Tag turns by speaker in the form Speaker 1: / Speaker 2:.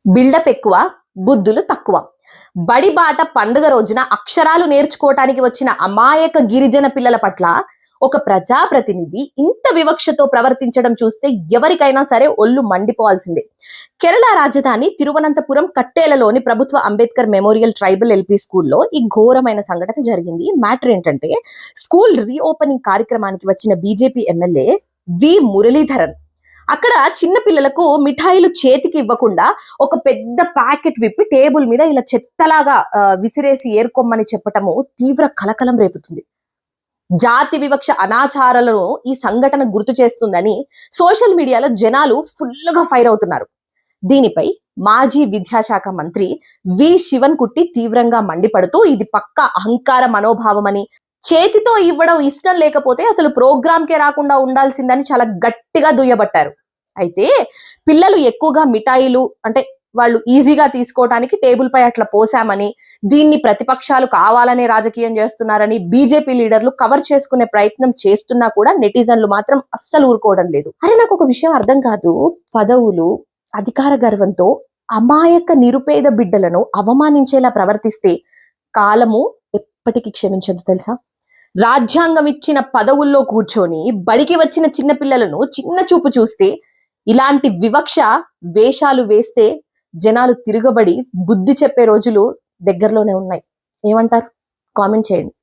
Speaker 1: Buildup ఎక్కువ, బుద్ధులు తక్కువ. బడి బాట పండుగ రోజున అక్షరాలు నేర్చుకోవటానికి వచ్చిన అమాయక గిరిజన పిల్లల పట్ల ఒక ప్రజాప్రతినిధి ఇంత వివక్షతో ప్రవర్తించడం చూస్తే ఎవరికైనా సరే ఒళ్ళు మండిపోవాల్సిందే. కేరళ రాజధాని తిరువనంతపురం కట్టేలలోని ప్రభుత్వ అంబేద్కర్ మెమోరియల్ ట్రైబల్ ఎల్పీ స్కూల్లో ఈ ఘోరమైన సంఘటన జరిగింది. మ్యాటర్ ఏంటంటే, స్కూల్ రీఓపెనింగ్ కార్యక్రమానికి వచ్చిన బీజేపీ ఎమ్మెల్యే వి మురళీధరన్ అక్కడ చిన్న పిల్లలకు మిఠాయిలు చేతికి ఇవ్వకుండా ఒక పెద్ద ప్యాకెట్ విప్పి టేబుల్ మీద ఇలా చెత్తలాగా విసిరేసి ఏర్కొమ్మని చెప్పటము తీవ్ర కలకలం రేపుతుంది. జాతి వివక్ష అనాచారాలను ఈ సంఘటన గుర్తు చేస్తుందని సోషల్ మీడియాలో జనాలు ఫుల్గా ఫైర్ అవుతున్నారు. దీనిపై మాజీ విద్యాశాఖ మంత్రి వి శివన్ కుట్టి తీవ్రంగా మండిపడుతూ ఇది పక్కా అహంకార మనోభావమని, చేతితో ఇవ్వడం ఇష్టం లేకపోతే అసలు ప్రోగ్రామ్కే రాకుండా ఉండాల్సిందని చాలా గట్టిగా దుయ్యబట్టారు. అయితే పిల్లలు ఎక్కువగా మిఠాయిలు అంటే వాళ్ళు ఈజీగా తీసుకోవడానికి టేబుల్ పై అట్లా పోసామని, దీన్ని ప్రతిపక్షాలు కావాలనే రాజకీయం చేస్తున్నారని బీజేపీ లీడర్లు కవర్ చేసుకునే ప్రయత్నం చేస్తున్నా కూడా నెటిజన్లు మాత్రం అస్సలు ఊరుకోవడం లేదు. అరే, నాకు ఒక విషయం అర్థం కాదు. పదవులు, అధికార గర్వంతో అమాయక నిరుపేద బిడ్డలను అవమానించేలా ప్రవర్తిస్తే కాలము ఎప్పటికీ క్షమించదు తెలుసా. రాజ్యాంగం ఇచ్చిన పదవుల్లో కూర్చొని బడికి వచ్చిన చిన్న పిల్లలను చిన్న చూపు చూస్తే, ఇలాంటి వివక్ష వేషాలు వేస్తే జనాలు తిరగబడి బుద్ధి చెప్పే రోజులు దగ్గరలోనే ఉన్నాయి. ఏమంటారు? కామెంట్ చేయండి.